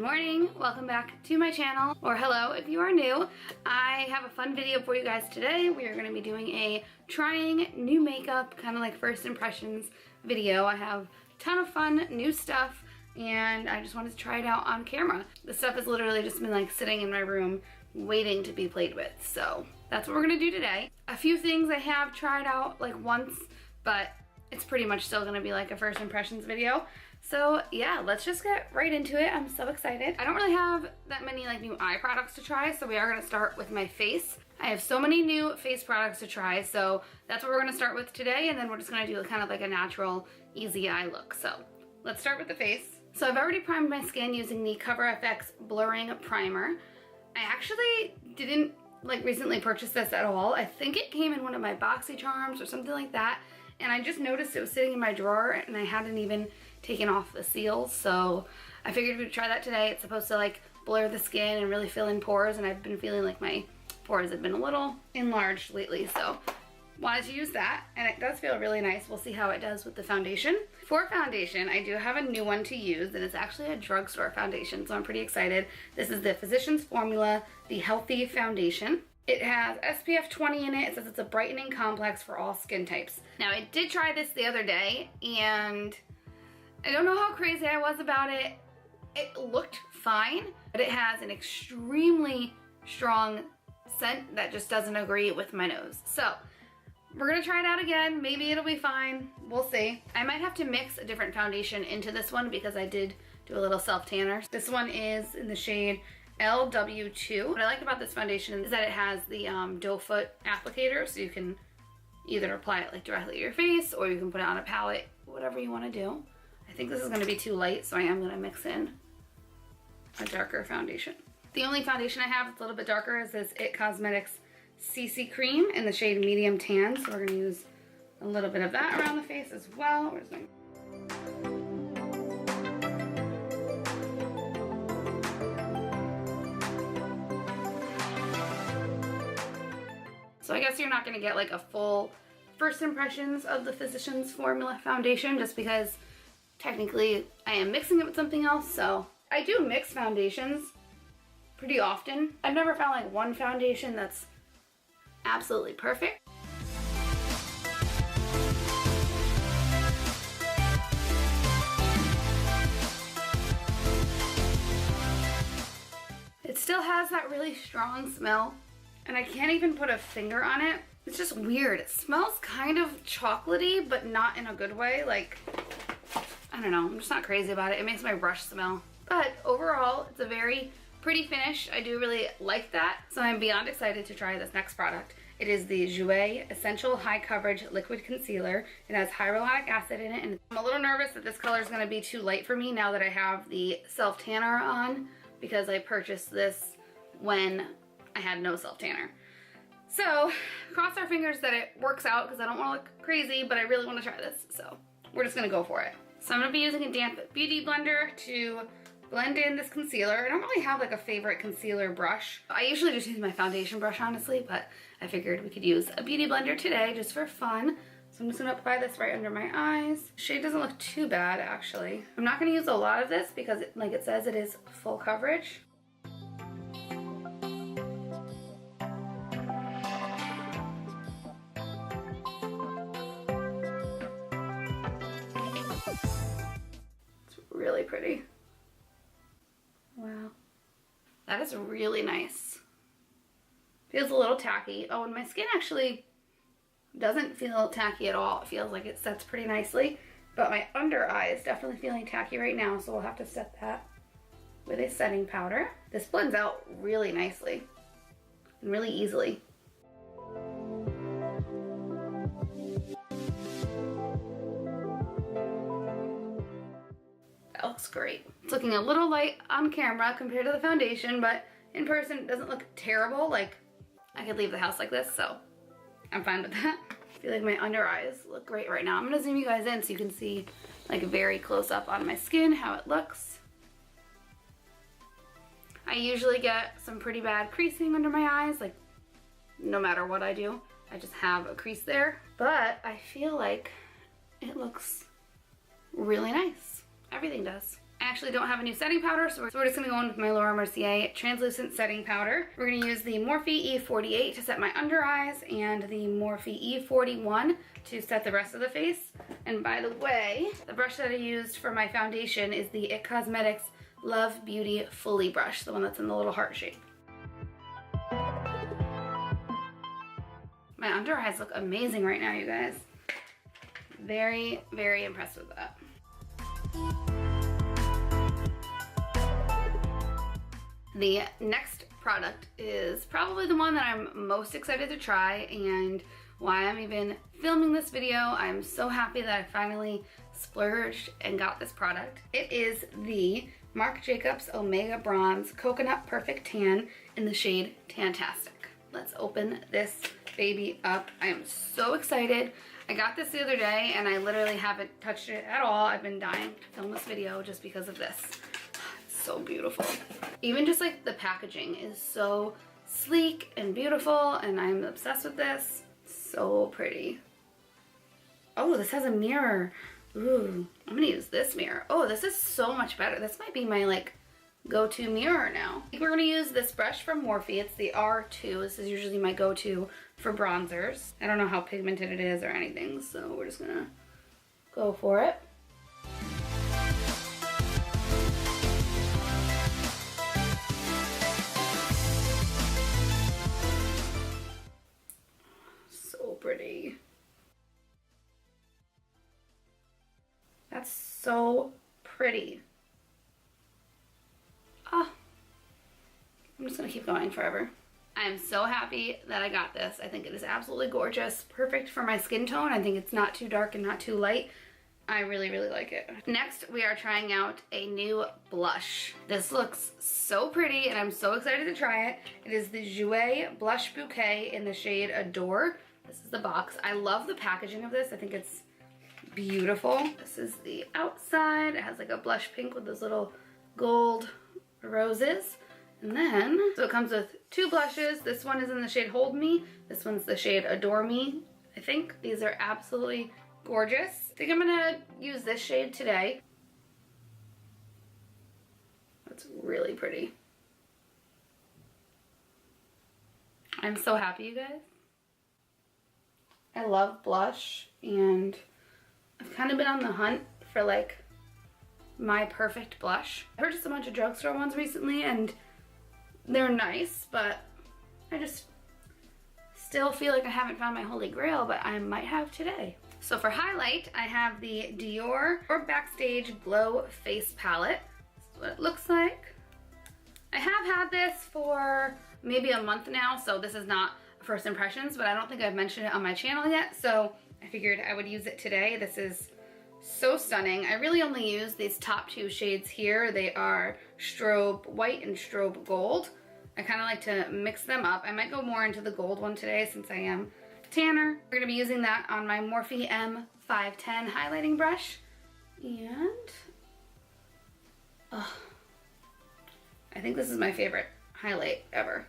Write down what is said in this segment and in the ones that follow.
morning, welcome back to my channel, or hello if you are new. I have a fun video for you guys today. We are going to be doing a trying new makeup, kind of like first impressions video. I have a ton of fun new stuff and I just wanted to try it out on camera. The stuff has literally just been like sitting in my room waiting to be played with, so that's what we're going to do today. A few things I have tried out like once, but it's pretty much still going to be like a first impressions video. So yeah, let's just get right into it. I'm so excited. I don't really have that many like new eye products to try, so we are gonna start with my face. I have so many new face products to try, so that's what we're gonna start with today, and then we're just gonna do kind of like a natural, easy eye look. So let's start with the face. So I've already primed my skin using the Cover FX Blurring Primer. I actually didn't like recently purchase this at all. I think it came in one of my BoxyCharms or something like that, and I just noticed it was sitting in my drawer and I hadn't even taken off the seals, so I figured we'd try that today. It's supposed to like blur the skin and really fill in pores, and I've been feeling like my pores have been a little enlarged lately, so wanted to use that, and it does feel really nice. We'll see how it does with the foundation. For foundation, I do have a new one to use, and it's actually a drugstore foundation, so I'm pretty excited. This is the Physicians Formula, the Healthy Foundation. It has SPF 20 in it. It says it's a brightening complex for all skin types. Now, I did try this the other day, and I don't know how crazy I was about it. It looked fine, but it has an extremely strong scent that just doesn't agree with my nose. So we're gonna try it out again. Maybe it'll be fine. We'll see. I might have to mix a different foundation into this one because I did do a little self-tanner. This one is in the shade LW2. What I like about this foundation is that it has the doe foot applicator, so you can either apply it like directly to your face or you can put it on a palette, whatever you want to do. I think this is going to be too light, so I am going to mix in a darker foundation. The only foundation I have that's a little bit darker is this IT Cosmetics CC Cream in the shade Medium Tan, so we're going to use a little bit of that around the face as well. Where's my... So I guess you're not going to get like a full first impressions of the Physicians Formula foundation just because technically I am mixing it with something else. So I do mix foundations pretty often. I've never found like one foundation that's absolutely perfect. It still has that really strong smell, and I can't even put a finger on it. It's just weird. It smells kind of chocolatey, but not in a good way. Like, I don't know, I'm just not crazy about it. It makes my brush smell. But overall, it's a very pretty finish. I do really like that. So I'm beyond excited to try this next product. It is the Jouer Essential High Coverage Liquid Concealer. It has hyaluronic acid in it, and I'm a little nervous that this color is gonna be too light for me now that I have the self-tanner on, because I purchased this when I had no self-tanner. So cross our fingers that it works out, because I don't wanna look crazy, but I really wanna try this. So we're just gonna go for it. So I'm gonna be using a damp beauty blender to blend in this concealer. I don't really have like a favorite concealer brush. I usually just use my foundation brush, honestly, but I figured we could use a beauty blender today just for fun. So I'm just gonna apply this right under my eyes. Shade doesn't look too bad, actually. I'm not gonna use a lot of this because like it says, it is full coverage. Really pretty. Wow. That is really nice. Feels a little tacky. Oh, and my skin actually doesn't feel tacky at all. It feels like it sets pretty nicely, but my under eye is definitely feeling tacky right now, so we'll have to set that with a setting powder. This blends out really nicely and really easily. That looks great. It's looking a little light on camera compared to the foundation, but in person it doesn't look terrible. Like, I could leave the house like this, so I'm fine with that. I feel like my under eyes look great right now. I'm gonna zoom you guys in so you can see like very close up on my skin how it looks. I usually get some pretty bad creasing under my eyes, like no matter what I do. I just have a crease there, but I feel like it looks really nice. Everything does. I actually don't have a new setting powder, so we're just gonna go in with my Laura Mercier translucent setting powder. We're gonna use the Morphe E48 to set my under eyes and the Morphe E41 to set the rest of the face. And by the way, the brush that I used for my foundation is the IT Cosmetics Love Beauty Fully brush, the one that's in the little heart shape. My under eyes look amazing right now, you guys. Very, very impressed with that. The next product is probably the one that I'm most excited to try, and why I'm even filming this video. I'm so happy that I finally splurged and got this product. It is the Marc Jacobs Omega Bronze Coconut Perfect Tan in the shade Tantastic. Let's open this baby up. I am so excited. I got this the other day and I literally haven't touched it at all. I've been dying to film this video just because of this. It's so beautiful. Even just like the packaging is so sleek and beautiful, and I'm obsessed with this. So pretty. Oh, this has a mirror. Ooh, I'm gonna use this mirror. Oh, this is so much better. This might be my like go-to mirror now. We're gonna use this brush from Morphe. It's the R2. This is usually my go-to for bronzers. I don't know how pigmented it is or anything, so we're just gonna go for it. So pretty. That's so pretty. Oh, I'm just gonna keep going forever. I am so happy that I got this. I think it is absolutely gorgeous. Perfect for my skin tone. I think it's not too dark and not too light. I really, really like it. Next, we are trying out a new blush. This looks so pretty and I'm so excited to try it. It is the Jouer Blush Bouquet in the shade Adore. This is the box. I love the packaging of this. I think it's beautiful. This is the outside. It has like a blush pink with those little gold roses. And then, so it comes with two blushes. This one is in the shade Hold Me. This one's the shade Adore Me, I think. These are absolutely gorgeous. I think I'm gonna use this shade today. That's really pretty. I'm so happy, you guys. I love blush, and I've kind of been on the hunt for like my perfect blush. I purchased a bunch of drugstore ones recently and they're nice, but I just still feel like I haven't found my holy grail, but I might have today. So for highlight, I have the Dior Backstage Glow Face Palette. This is what it looks like. I have had this for maybe a month now, so this is not first impressions, but I don't think I've mentioned it on my channel yet, so I figured I would use it today. This is so stunning. I really only use these top two shades here. They are Strobe White and Strobe Gold. I kind of like to mix them up. I might go more into the gold one today since I am tanner. We're going to be using that on my Morphe M510 highlighting brush. And oh, I think this is my favorite highlight ever.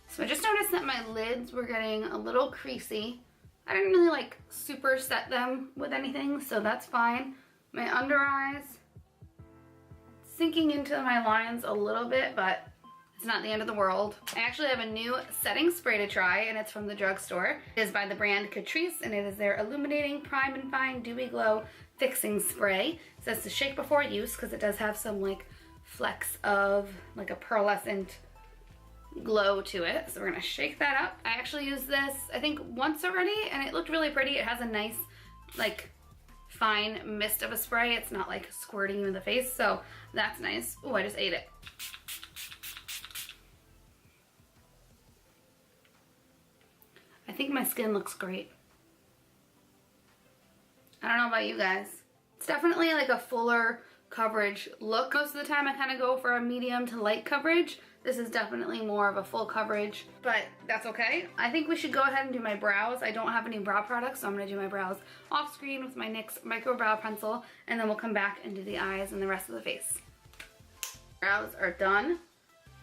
So I just noticed that my lids were getting a little creasy. I didn't really like super set them with anything, so that's fine. My under eyes, sinking into my lines a little bit, but it's not the end of the world. I actually have a new setting spray to try, and it's from the drugstore. It is by the brand Catrice, and it is their Illuminating Prime and Fine Dewy Glow Fixing Spray. It says to shake before use, because it does have some like flecks of like a pearlescent glow to it. So we're gonna shake that up. I actually used this I think once already and it looked really pretty. It has a nice like fine mist of a spray. It's not like squirting you in the face, so that's nice. Oh, I just ate it. I think my skin looks great. I don't know about you guys. It's definitely like a fuller coverage look. Most of the time I kind of go for a medium to light coverage. This is definitely more of a full coverage, but that's okay. I think we should go ahead and do my brows. I don't have any brow products, so I'm gonna do my brows off screen with my NYX Microbrow pencil, and then we'll come back and do the eyes and the rest of the face. Brows are done.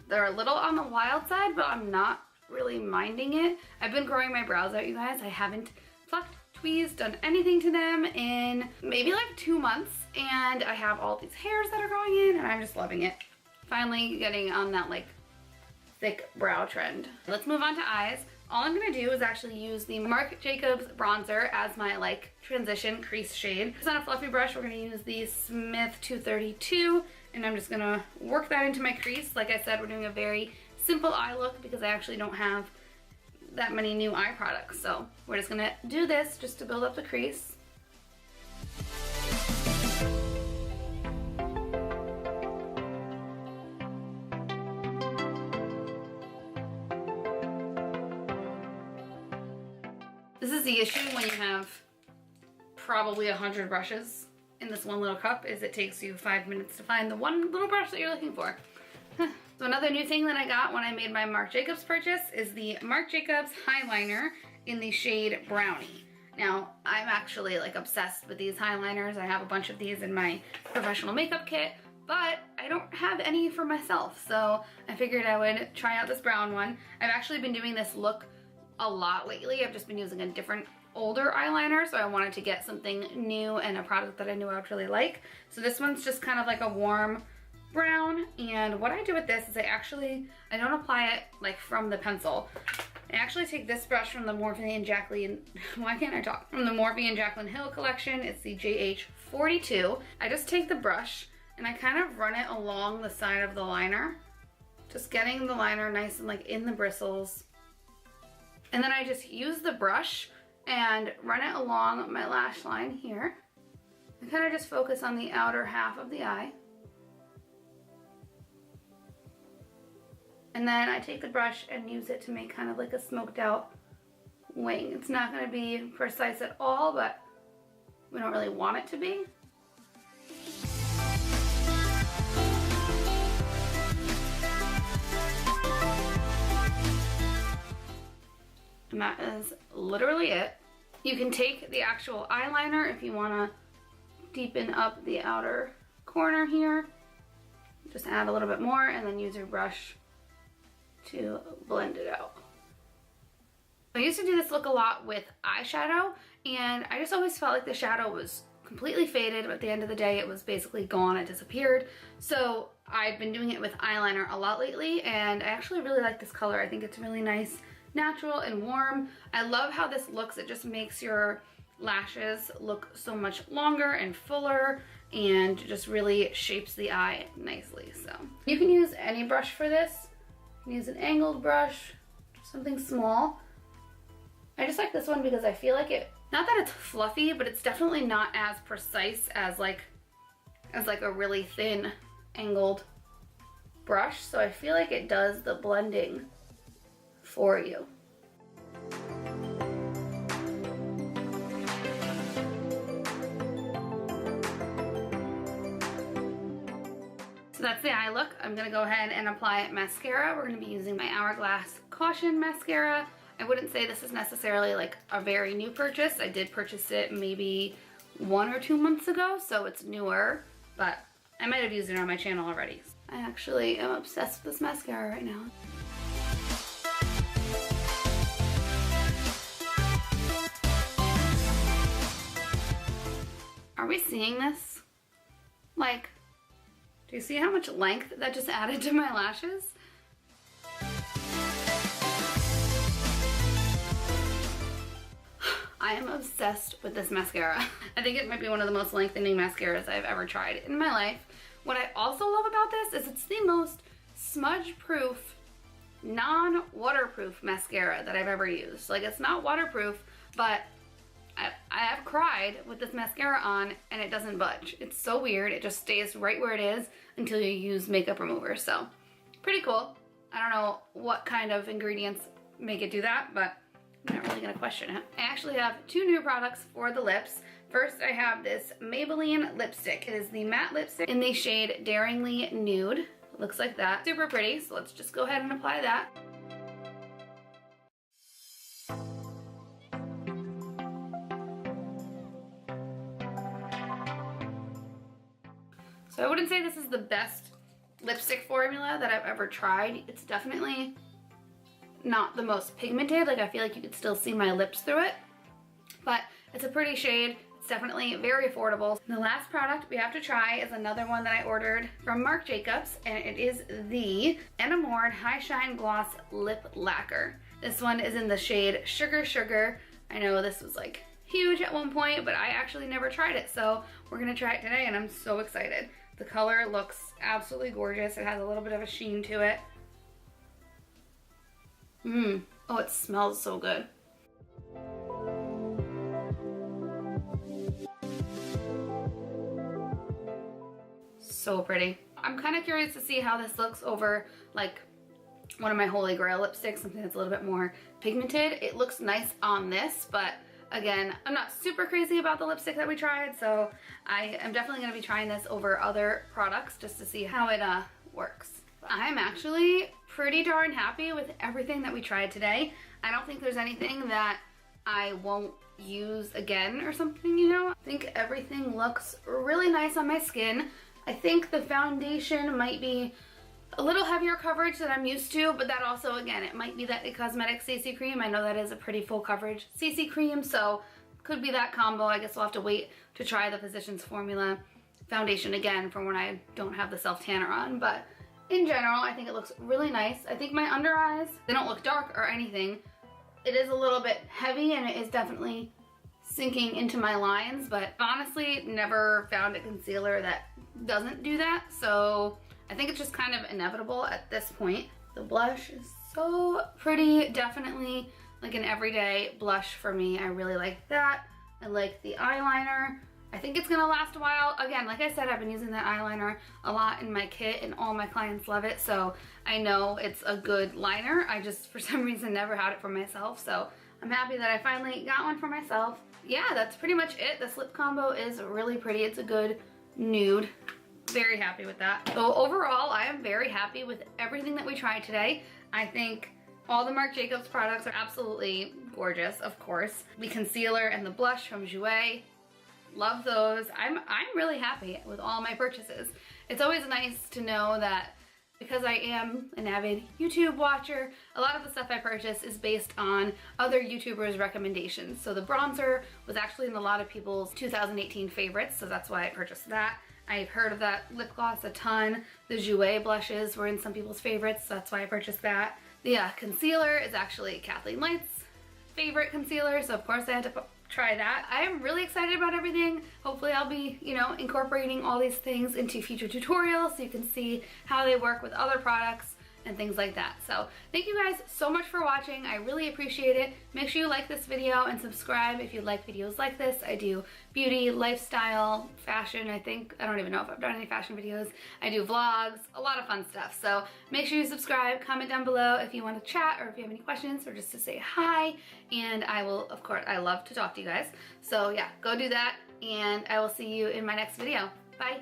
They're a little on the wild side, but I'm not really minding it. I've been growing my brows out, you guys. I haven't plucked, tweezed, done anything to them in maybe like 2 months, and I have all these hairs that are growing in, and I'm just loving it. Finally getting on that like thick brow trend. Let's move on to eyes. All I'm gonna do is actually use the Marc Jacobs bronzer as my like transition crease shade. It's on a fluffy brush. We're gonna use the Smith 232, and I'm just gonna work that into my crease. Like I said, we're doing a very simple eye look because I actually don't have that many new eye products. So we're just gonna do this just to build up the crease. This is the issue when you have probably 100 brushes in this one little cup, is it takes you 5 minutes to find the one little brush that you're looking for. So another new thing that I got when I made my Marc Jacobs purchase is the Marc Jacobs Highliner in the shade Brownie. Now, I'm actually like obsessed with these highliners. I have a bunch of these in my professional makeup kit, but I don't have any for myself. So I figured I would try out this brown one. I've actually been doing this look a lot lately. I've just been using a different older eyeliner, so I wanted to get something new and a product that I knew I would really like. So this one's just kind of like a warm brown, and what I do with this is I don't apply it like from the pencil. I actually take this brush from the Morphe and Jacqueline, why can't I talk? From the Morphe and Jacqueline Hill collection. It's the JH42. I just take the brush and I kind of run it along the side of the liner, just getting the liner nice and like in the bristles. And then I just use the brush and run it along my lash line here. And kind of just focus on the outer half of the eye. And then I take the brush and use it to make kind of like a smoked out wing. It's not going to be precise at all, but we don't really want it to be. And that is literally it. You can take the actual eyeliner if you want to deepen up the outer corner here. Just add a little bit more and then use your brush to blend it out. I used to do this look a lot with eyeshadow, and I just always felt like the shadow was completely faded, but at the end of the day it was basically gone, it disappeared. So I've been doing it with eyeliner a lot lately, and I actually really like this color. I think it's really nice, natural and warm. I love how this looks. It just makes your lashes look so much longer and fuller, and just really shapes the eye nicely. So you can use any brush for this. You can use an angled brush, something small. I just like this one because I feel like not that it's fluffy, but it's definitely not as precise as like a really thin angled brush. So I feel like it does the blending for you. So that's the eye look. I'm gonna go ahead and apply mascara. We're gonna be using my Hourglass Caution Mascara. I wouldn't say this is necessarily like a very new purchase. I did purchase it maybe 1 or 2 months ago, so it's newer, but I might have used it on my channel already. I actually am obsessed with this mascara right now. Are we seeing this? Like, do you see how much length that just added to my lashes? I am obsessed with this mascara. I think it might be one of the most lengthening mascaras I've ever tried in my life. What I also love about this is it's the most smudge-proof, non-waterproof mascara that I've ever used. Like, it's not waterproof, but I have cried with this mascara on and it doesn't budge. It's so weird. It just stays right where it is until you use makeup remover. So pretty cool. I don't know what kind of ingredients make it do that, but I'm not really gonna question it. I actually have 2 new products for the lips. First, I have this Maybelline lipstick. It is the matte lipstick in the shade Daringly Nude. It looks like that. Super pretty, so let's just go ahead and apply that. So I wouldn't say this is the best lipstick formula that I've ever tried. It's definitely not the most pigmented. Like I feel like you could still see my lips through it, but it's a pretty shade. It's definitely very affordable. And the last product we have to try is another one that I ordered from Marc Jacobs, and it is the Enamored High Shine Gloss Lip Lacquer. This one is in the shade Sugar Sugar. I know this was like huge at one point, but I actually never tried it, so we're gonna try it today and I'm so excited. The color looks absolutely gorgeous. It has a little bit of a sheen to it. Oh, it smells so good. So pretty. I'm kind of curious to see how this looks over like one of my Holy Grail lipsticks, something that's a little bit more pigmented. It looks nice on this, but again, I'm not super crazy about the lipstick that we tried, so I am definitely going to be trying this over other products just to see how it works. I'm actually pretty darn happy with everything that we tried today. I don't think there's anything that I won't use again or something, you know? I think everything looks really nice on my skin. I think the foundation might be a little heavier coverage than I'm used to, but that also, again, it might be that It Cosmetics CC cream. I know that is a pretty full coverage CC cream, so could be that combo. I guess we'll have to wait to try the Physicians Formula foundation again for when I don't have the self tanner on, but in general, I think it looks really nice. I think my under eyes, they don't look dark or anything. It is a little bit heavy and it is definitely sinking into my lines, but honestly, never found a concealer that doesn't do that, so I think it's just kind of inevitable at this point. The blush is so pretty, definitely like an everyday blush for me. I really like that. I like the eyeliner. I think it's gonna last a while. Again, like I said, I've been using that eyeliner a lot in my kit and all my clients love it, so I know it's a good liner. I just, for some reason, never had it for myself, so I'm happy that I finally got one for myself. Yeah, that's pretty much it. This lip combo is really pretty. It's a good nude. Very happy with that. So overall, I am very happy with everything that we tried today. I think all the Marc Jacobs products are absolutely gorgeous, of course. The concealer and the blush from Jouer, love those. I'm really happy with all my purchases. It's always nice to know that because I am an avid YouTube watcher, a lot of the stuff I purchase is based on other YouTubers' recommendations. So the bronzer was actually in a lot of people's 2018 favorites, so that's why I purchased that. I've heard of that lip gloss a ton. The Jouer blushes were in some people's favorites, so that's why I purchased that. The concealer is actually Kathleen Light's favorite concealer, so of course I had to try that. I am really excited about everything. Hopefully I'll be, you know, incorporating all these things into future tutorials so you can see how they work with other products and things like that. So thank you guys so much for watching. I really appreciate it. Make sure you like this video and subscribe if you like videos like this. I do beauty, lifestyle, fashion, I think. I don't even know if I've done any fashion videos. I do vlogs, a lot of fun stuff. So make sure you subscribe, comment down below if you want to chat or if you have any questions or just to say hi. And I will, of course, I love to talk to you guys. So yeah, go do that and I will see you in my next video. Bye.